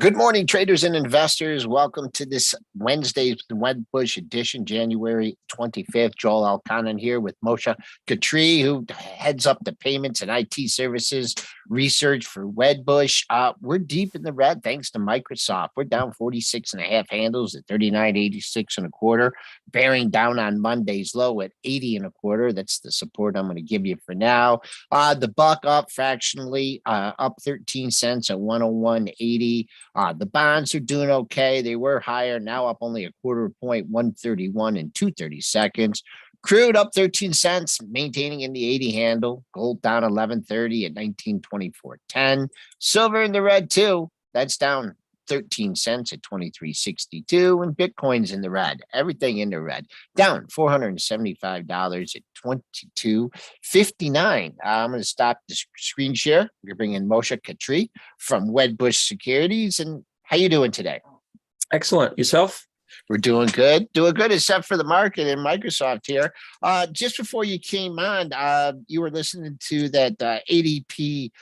Good morning, traders and investors. Welcome to this Wednesday's Wedbush edition, January 25th. Joel Alconin here with Moshe Katri, who heads up the payments and IT services research for Wedbush. We're deep in the red thanks to Microsoft. We're down 46 and a half handles at 39.86 and a quarter, bearing down on Monday's low at 80 and a quarter. That's the support I'm going to give you for now. The buck up fractionally, up 13 cents at 101.80. The bonds are doing okay. They were higher, now up only a quarter point, 131 and 2/32. Crude up 13 cents, maintaining in the 80 handle. Gold down 11.30 at 1924.10. Silver in the red too. That's down 13 cents at 23.62, and Bitcoin's in the red. Everything in the red, down $475 at 22.59. I'm going to stop the screen share. We're bringing Moshe Katri from Wedbush Securities. And how you doing today? Excellent. Yourself? We're doing good, except for the market and Microsoft here. Just before you came on, you were listening to that ADP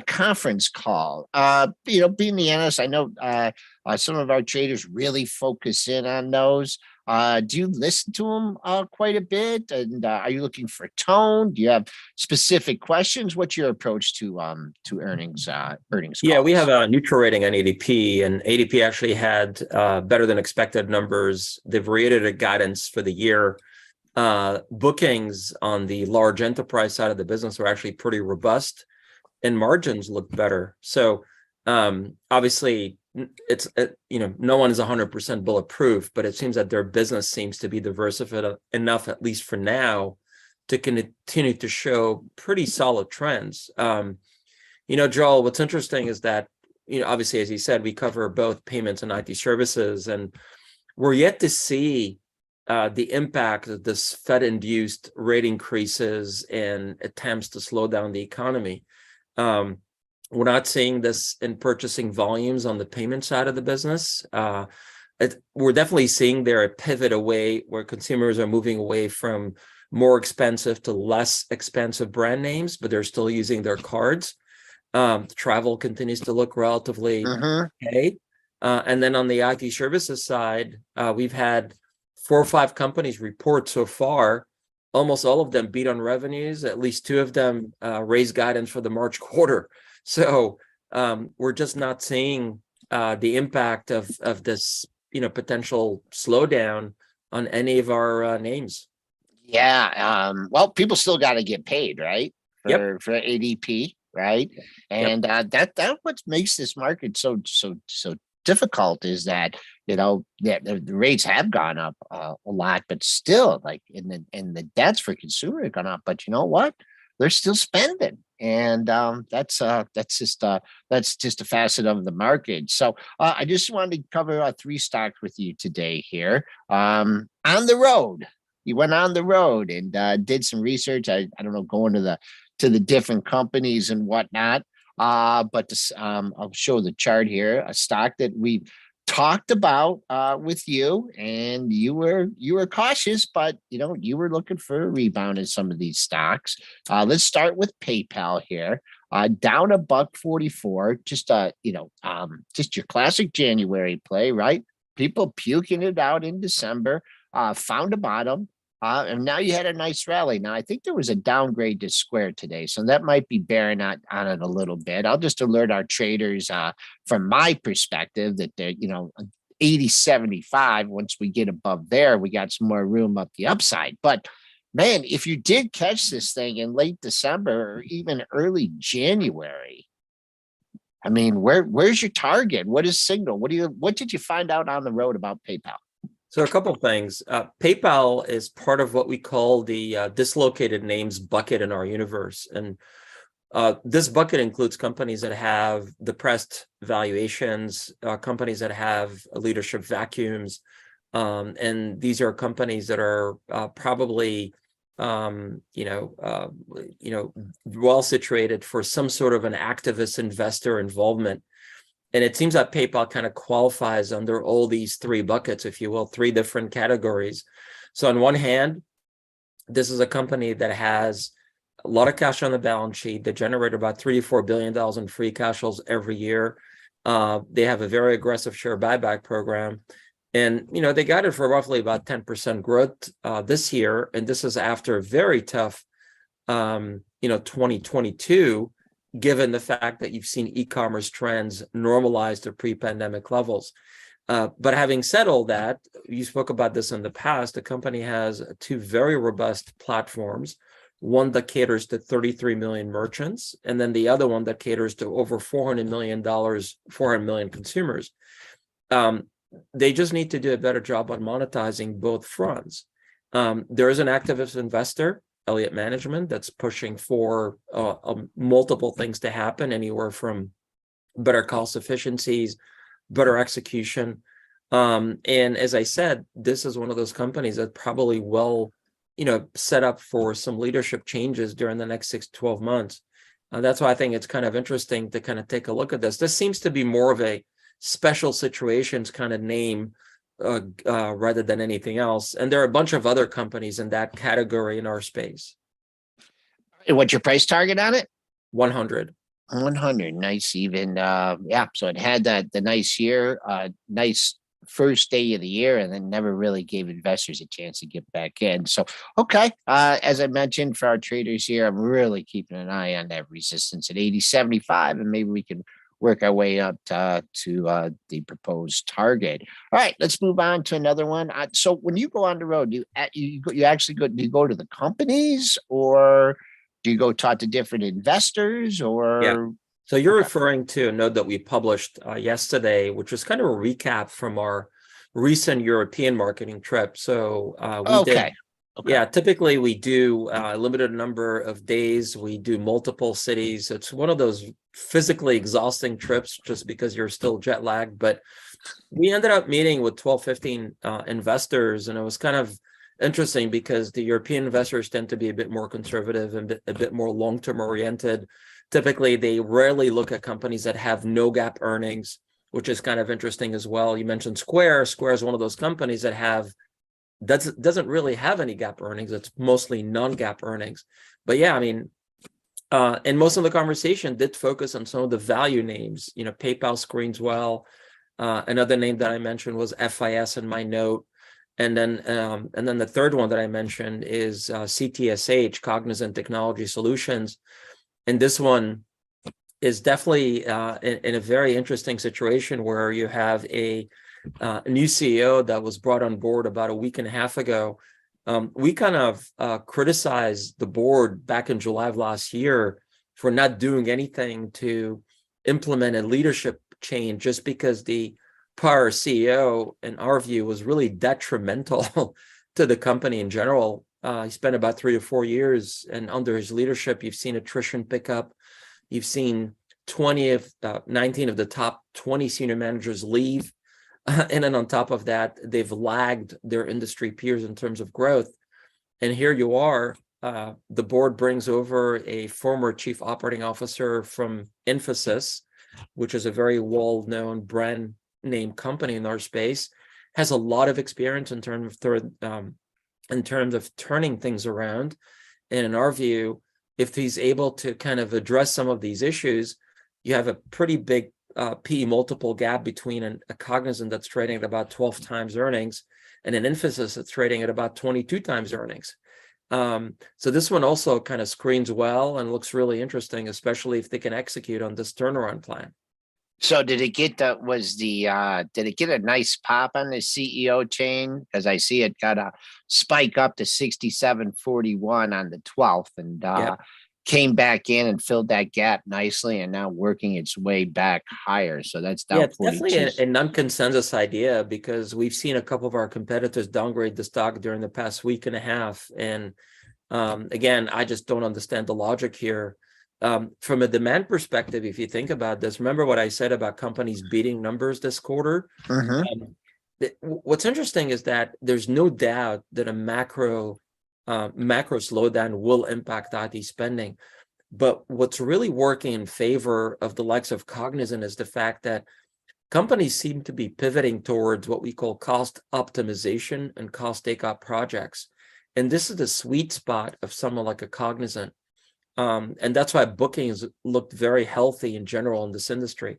conference call. Being the analyst, I know some of our traders really focus in on those. Do you listen to them quite a bit? And are you looking for tone? Do you have specific questions? What's your approach to earnings? Earnings calls? Yeah, we have a neutral rating on ADP, and ADP actually had better than expected numbers. They've reiterated guidance for the year. Bookings on the large enterprise side of the business are actually pretty robust, and margins look better. So obviously, it's no one is 100% bulletproof, but it seems that their business seems to be diversified enough, at least for now, to continue to show pretty solid trends. Joel, what's interesting is that obviously, as you said, we cover both payments and IT services, and we're yet to see the impact of this Fed-induced rate increases and attempts to slow down the economy. We're not seeing this in purchasing volumes on the payment side of the business. We're definitely seeing there a pivot away where consumers are moving away from more expensive to less expensive brand names, but they're still using their cards. Travel continues to look relatively okay. And then on the IT services side, we've had 4 or 5 companies report so far. Almost all of them beat on revenues. At least 2 of them raised guidance for the March quarter. So we're just not seeing the impact of this, potential slowdown on any of our names. Yeah. Well, people still got to get paid, right? For ADP, right? And that what makes this market so difficult is that the rates have gone up a lot, but still, like in the debts for consumer have gone up. But you know what? They're still spending. And that's just a facet of the market. So I just wanted to cover 3 stocks with you today here. On the road, you went on the road and did some research. I don't know, going to the different companies and whatnot. But I'll show the chart here. A stock that we talked about with you, and you were cautious, but you were looking for a rebound in some of these stocks. Let's start with PayPal here. Down $1.44. Just just your classic January play, right? People puking it out in December. Found a bottom. And now you had a nice rally. Now, I think there was a downgrade to Square today, so that might be bearing on it a little bit. I'll just alert our traders from my perspective that they're, 80.75. Once we get above there, we got some more room up the upside. But man, if you did catch this thing in late December or even early January, I mean, where's your target? What is signal? What did you find out on the road about PayPal? So a couple of things. PayPal is part of what we call the dislocated names bucket in our universe. And this bucket includes companies that have depressed valuations, companies that have leadership vacuums. And these are companies that are probably, well situated for some sort of an activist investor involvement. And it seems that PayPal kind of qualifies under all these 3 buckets, if you will, 3 different categories. So on one hand, this is a company that has a lot of cash on the balance sheet. They generate about $3 to $4 billion in free cash flows every year. They have a very aggressive share buyback program. And, they got it for roughly about 10% growth this year. And this is after a very tough, 2022, given the fact that you've seen e-commerce trends normalize to pre-pandemic levels. But having said all that, you spoke about this in the past, the company has two very robust platforms, one that caters to 33 million merchants, and then the other one that caters to over $400 million consumers. They just need to do a better job on monetizing both fronts. There is an activist investor, Elliott Management, that's pushing for multiple things to happen, anywhere from better cost efficiencies, better execution. And as I said, this is one of those companies that probably will, set up for some leadership changes during the next 6 to 12 months. That's why I think it's kind of interesting to kind of take a look at this. This seems to be more of a special situations kind of name rather than anything else. And there are a bunch of other companies in that category in our space. And what's your price target on it? 100. 100. Nice. Even, yeah. So it had the nice year, nice first day of the year, and then never really gave investors a chance to get back in. So, okay. As I mentioned, for our traders here, I'm really keeping an eye on that resistance at 80.75, and maybe we can work our way up to the proposed target. All right, let's move on to another one. So when you go on the road, you actually go? Do you go to the companies, or do you go talk to different investors? Or yeah. So you're referring to a note that we published yesterday, which was kind of a recap from our recent European marketing trip. So we did. Okay. Yeah, typically we do a limited number of days. We do multiple cities. It's one of those physically exhausting trips just because you're still jet lagged. But we ended up meeting with 12, 15 investors, and it was kind of interesting because the European investors tend to be a bit more conservative and a bit more long-term oriented. Typically, they rarely look at companies that have no GAAP earnings, which is kind of interesting as well. You mentioned Square. Square is one of those companies that doesn't really have any GAAP earnings. It's mostly non-GAAP earnings. But yeah, I mean, and most of the conversation did focus on some of the value names. PayPal screens well. Another name that I mentioned was FIS in my note. And then the third one that I mentioned is CTSH, Cognizant Technology Solutions. And this one is definitely in a very interesting situation where you have a new CEO that was brought on board about a week and a half ago. We kind of criticized the board back in July of last year for not doing anything to implement a leadership change, just because the prior CEO, in our view, was really detrimental to the company in general. He spent about 3 to 4 years, and under his leadership, you've seen attrition pick up. You've seen 19 of the top 20 senior managers leave. And then on top of that, they've lagged their industry peers in terms of growth. And here you are, the board brings over a former chief operating officer from Infosys, which is a very well-known brand name company in our space, has a lot of experience in terms of turning things around. And in our view, if he's able to kind of address some of these issues, you have a pretty big PE multiple gap between a Cognizant that's trading at about 12 times earnings and an Infosys that's trading at about 22 times earnings. So this one also kind of screens well and looks really interesting, especially if they can execute on this turnaround plan. So did it get a nice pop on the CEO chain? Because I see it got a spike up to 67.41 on the 12th, and came back in and filled that gap nicely, and now working its way back higher. So that's down. It's definitely a non-consensus idea, because we've seen a couple of our competitors downgrade the stock during the past week and a half. And again, I just don't understand the logic here. From a demand perspective, if you think about this, remember what I said about companies beating numbers this quarter? Mm-hmm. What's interesting is that there's no doubt that a macro slowdown will impact IT spending. But what's really working in favor of the likes of Cognizant is the fact that companies seem to be pivoting towards what we call cost optimization and cost takeout projects. And this is the sweet spot of someone like a Cognizant. And that's why bookings looked very healthy in general in this industry.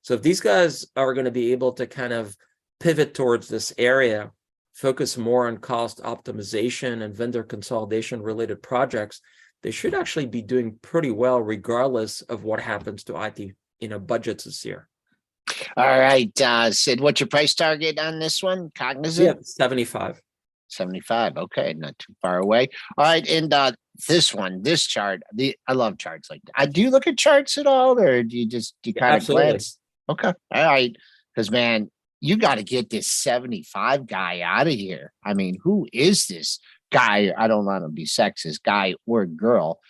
So if these guys are going to be able to kind of pivot towards this area, focus more on cost optimization and vendor consolidation related projects, they should actually be doing pretty well regardless of what happens to IT, budgets this year. All right, Sid, what's your price target on this one? Cognizant? Yeah, 75. 75. Okay, not too far away. All right, and this chart, I love charts like that. Do you look at charts at all, or do you kind of Absolutely. glance? Okay, all right, because man, you got to get this 75 guy out of here. I mean, who is this guy? I don't want to be sexist, guy or girl.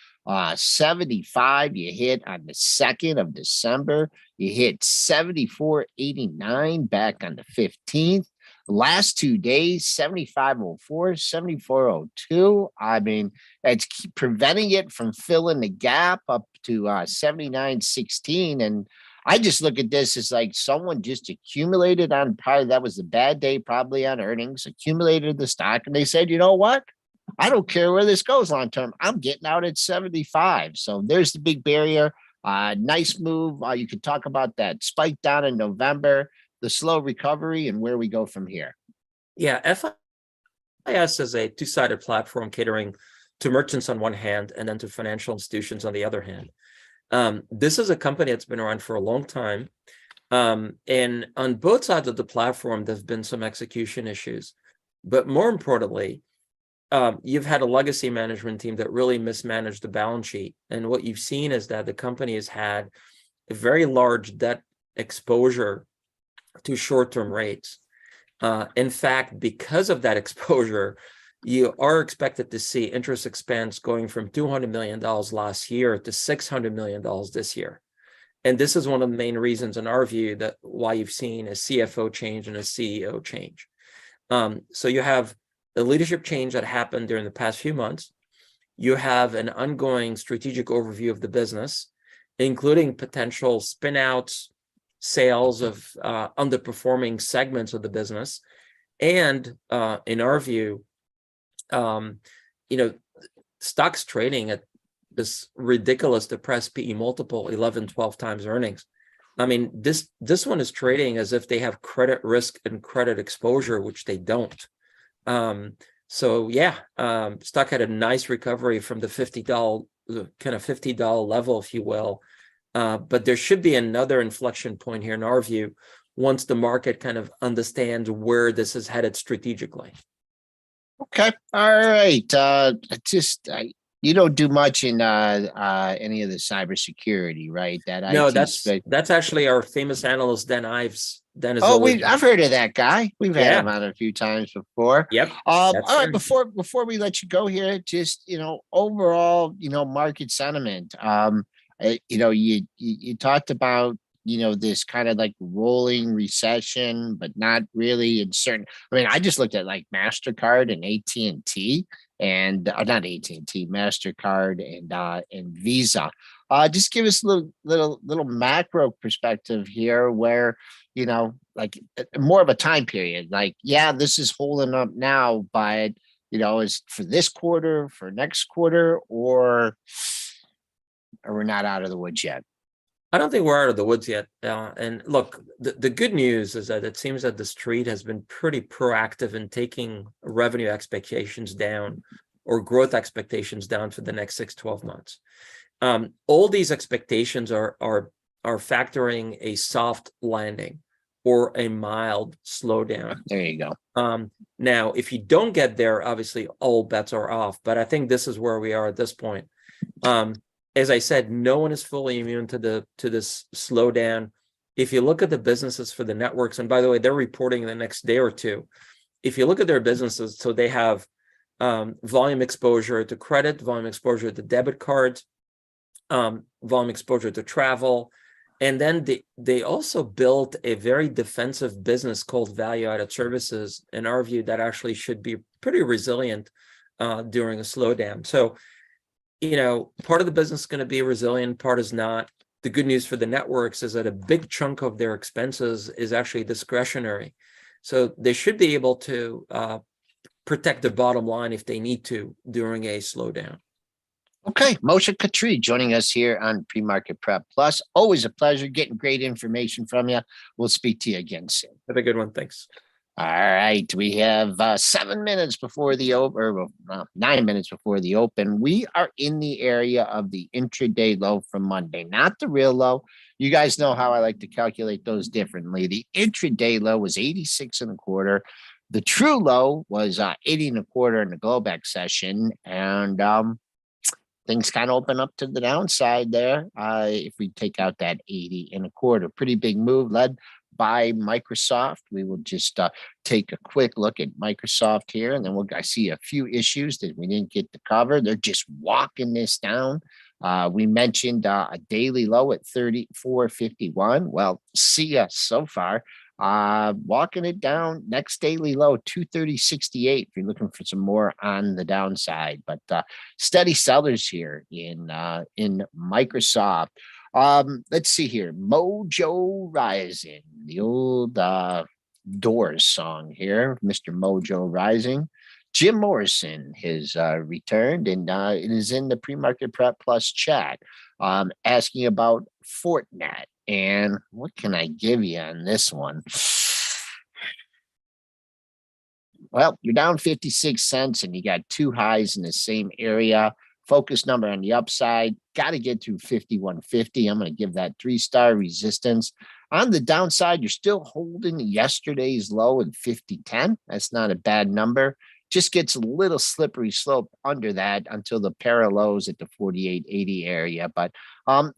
75 you hit on the 2nd of December. You hit 74.89 back on the 15th. Last 2 days, 75.04, 74.02. I mean, it's preventing it from filling the gap up to 79.16. And I just look at this as like someone just accumulated on, probably that was a bad day, probably on earnings, accumulated the stock, and they said, you know what? I don't care where this goes long term. I'm getting out at 75. So there's the big barrier. Nice move. You could talk about that spike down in November, the slow recovery, and where we go from here. Yeah, FIS is a two-sided platform catering to merchants on one hand and then to financial institutions on the other hand. This is a company that's been around for a long time. And on both sides of the platform, there have been some execution issues. But more importantly, you've had a legacy management team that really mismanaged the balance sheet. And what you've seen is that the company has had a very large debt exposure to short-term rates. In fact, because of that exposure, you are expected to see interest expense going from $200 million last year to $600 million this year. And this is one of the main reasons, in our view, that why you've seen a CFO change and a CEO change. So you have the leadership change that happened during the past few months. You have an ongoing strategic overview of the business, including potential spin-outs, sales of underperforming segments of the business. And in our view, stocks trading at this ridiculous depressed PE multiple, 11, 12 times earnings. I mean, this one is trading as if they have credit risk and credit exposure, which they don't. Stock had a nice recovery from the $50 level, if you will. But there should be another inflection point here in our view, once the market kind of understands where this is headed strategically. Okay. All right. You don't do much in any of the cybersecurity, right? No, that's actually our famous analyst, Dan Ives. I've heard of that guy. We've had him on a few times before. Yep. All right. Before we let you go here, just overall, market sentiment. You talked about this kind of like rolling recession, but not really in certain. I mean, I just looked at like MasterCard and AT&T and not AT&T, MasterCard and Visa. Just give us a little macro perspective here where, like more of a time period, like, yeah, this is holding up now, but, is for this quarter, for next quarter, or we're not out of the woods yet? I don't think we're out of the woods yet. And look, the good news is that it seems that the street has been pretty proactive in taking revenue expectations down or growth expectations down for the next 6-12 months. All these expectations are factoring a soft landing or a mild slowdown. There you go. Now, if you don't get there, obviously all bets are off. But I think this is where we are at this point. As I said, no one is fully immune to this slowdown. If you look at the businesses for the networks, and by the way, they're reporting in the next day or two. If you look at their businesses, so they have volume exposure to credit, volume exposure to debit cards, volume exposure to travel, and then they also built a very defensive business called value-added services, in our view, that actually should be pretty resilient during a slowdown. So, part of the business is going to be resilient, part is not. The good news for the networks is that a big chunk of their expenses is actually discretionary. So they should be able to protect the bottom line if they need to during a slowdown. Okay, Moshe Katri joining us here on Pre-Market Prep Plus. Always a pleasure getting great information from you. We'll speak to you again soon. Have a good one. Thanks. All right, we have 7 minutes before the open, or 9 minutes before the open. We are in the area of the intraday low from Monday, not the real low. You guys know how I like to calculate those differently. The intraday low was 86 and a quarter. The true low was 80 and a quarter in the Globex session, and things kind of open up to the downside there. If we take out that 80 and a quarter, pretty big move led by Microsoft. We will just take a quick look at Microsoft here, and then I see a few issues that we didn't get to cover. They're just walking this down. We mentioned a daily low at 34.51. Well, see ya so far. Walking it down, next daily low 230.68 if you're looking for some more on the downside, but steady sellers here in Microsoft. Let's see here. Mojo Rising, the old Doors song here, Mr. Mojo Rising. Jim Morrison has returned, and it is in the Pre-Market Prep Plus chat, asking about Fortinet. And what can I give you on this one? Well, you're down 56 cents and you got two highs in the same area. Focus number on the upside. Got to get through 51.50. I'm going to give that 3-star resistance. On the downside, you're still holding yesterday's low in 50.10. That's not a bad number. Just gets a little slippery slope under that until the parallels at the 48.80 area. But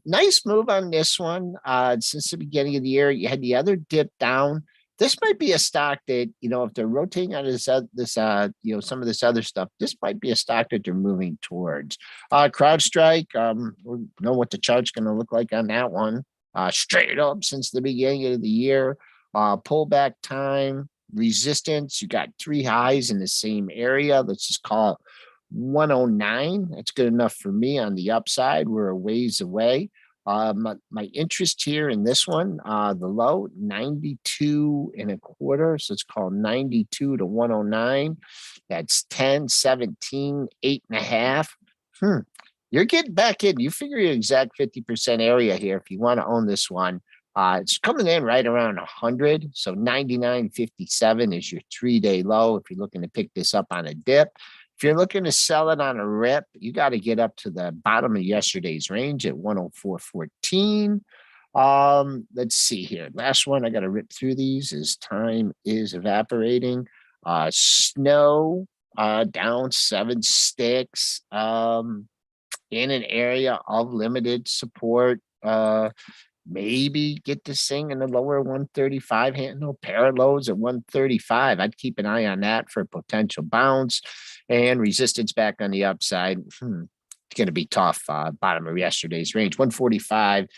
nice move on this one. Since the beginning of the year, you had the other dip down. This might be a stock that, if they're rotating out of some of this other stuff, this might be a stock that they're moving towards. CrowdStrike, we know what the chart's going to look like on that one. Straight up since the beginning of the year. Pullback time. Resistance, you got 3 highs in the same area. Let's just call it 109. That's good enough for me on the upside. We're a ways away. My interest here in this one, the low 92 and a quarter. So it's called 92 to 109. That's 10, 17, 8.5. You're getting back in. You figure your exact 50% area here if you want to own this one. It's coming in right around 100. So 99.57 is your 3-day low if you're looking to pick this up on a dip. If you're looking to sell it on a rip, you got to get up to the bottom of yesterday's range at 104.14. Let's see here. Last one, I got to rip through these as time is evaporating. Snow down 7 sticks in an area of limited support. Maybe get this thing in the lower 135 handle, parallels at 135. I'd keep an eye on that for a potential bounce and resistance back on the upside. It's going to be tough. Bottom of yesterday's range, 145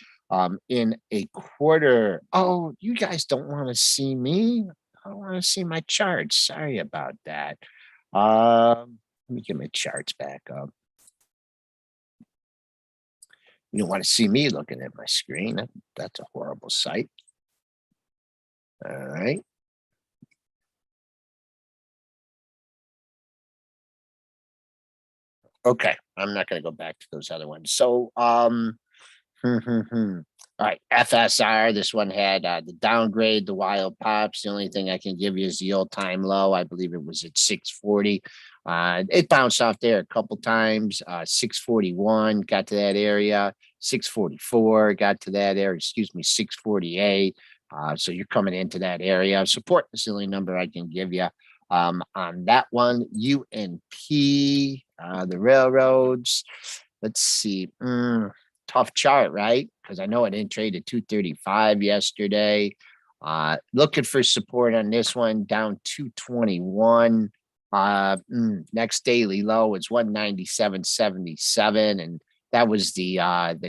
in a quarter. Oh, you guys don't want to see me. I don't want to see my charts. Sorry about that. Let me get my charts back up. You don't want to see me looking at my screen. That's a horrible sight. All right. Okay. I'm not going to go back to those other ones. So, all right. FSR, this one had the downgrade, the wild pops. The only thing I can give you is the all-time low. I believe it was at 640. It bounced off there a couple times. 641 got to that area. 644 got to that area. 648. So you're coming into that area. Support is the only number I can give you on that one. UNP, the railroads. Let's see. Tough chart, right? Because I know it didn't trade at 235 yesterday. Looking for support on this one, down 221. Next daily low is 197.77, and that was the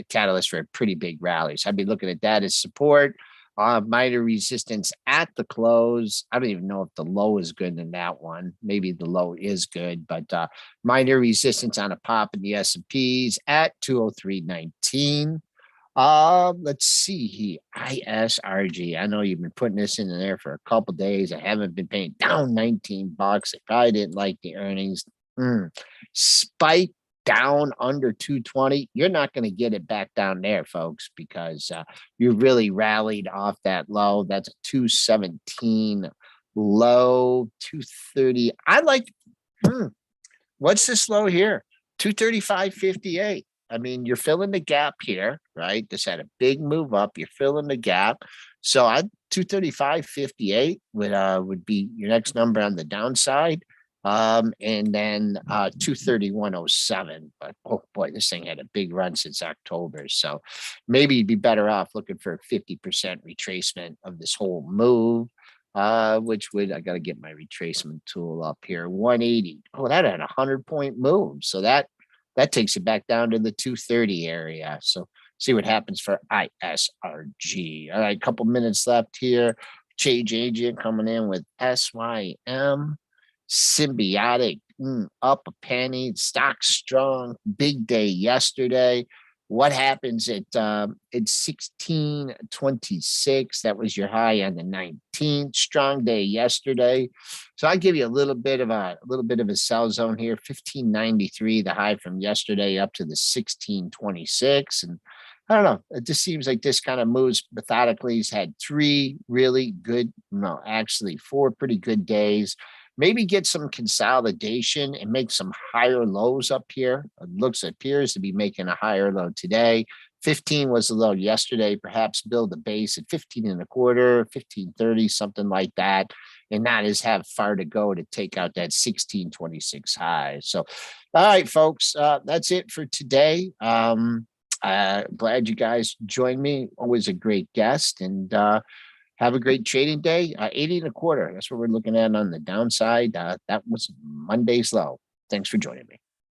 catalyst for a pretty big rally. So I'd be looking at that as support. Minor resistance at the close. I don't even know if the low is good in that one. Maybe the low is good, but minor resistance on a pop in the S&Ps at 203.19. Let's see here. ISRG. I know you've been putting this in there for a couple days. I haven't been paying down $19. I probably didn't like the earnings. Spike down under 220, you're not going to get it back down there, folks, because you really rallied off that low. That's a 217 low, 230. I like, what's this low here? 235.58. I mean, you're filling the gap here, right? This had a big move up. You're filling the gap. So I 235.58 would be your next number on the downside. And then 231.07. But oh boy, this thing had a big run since October. So maybe you'd be better off looking for a 50% retracement of this whole move. Which would, I got to get my retracement tool up here. 180. Oh, that had a 100-point move. So that takes it back down to the 230 area. So see what happens for ISRG. All right, couple minutes left here. Change agent coming in with SYM. Symbiotic up a penny. Stock strong. Big day yesterday. What happens at 1626? That was your high on the 19th. Strong day yesterday. So I give you a little bit of a sell zone here. 1593, the high from yesterday, up to the 1626. And I don't know. It just seems like this kind of moves methodically. He's had three really good, no, actually four pretty good days. Maybe get some consolidation and make some higher lows up here. Appears to be making a higher low today. 15 was the low yesterday. Perhaps build a base at 15 and a quarter, 1530, something like that. And not as have far to go to take out that 1626 high. So, all right, folks, that's it for today. Glad you guys joined me. Always a great guest. And have a great trading day. 80 and a quarter. That's what we're looking at on the downside. That was Monday's low. Thanks for joining me.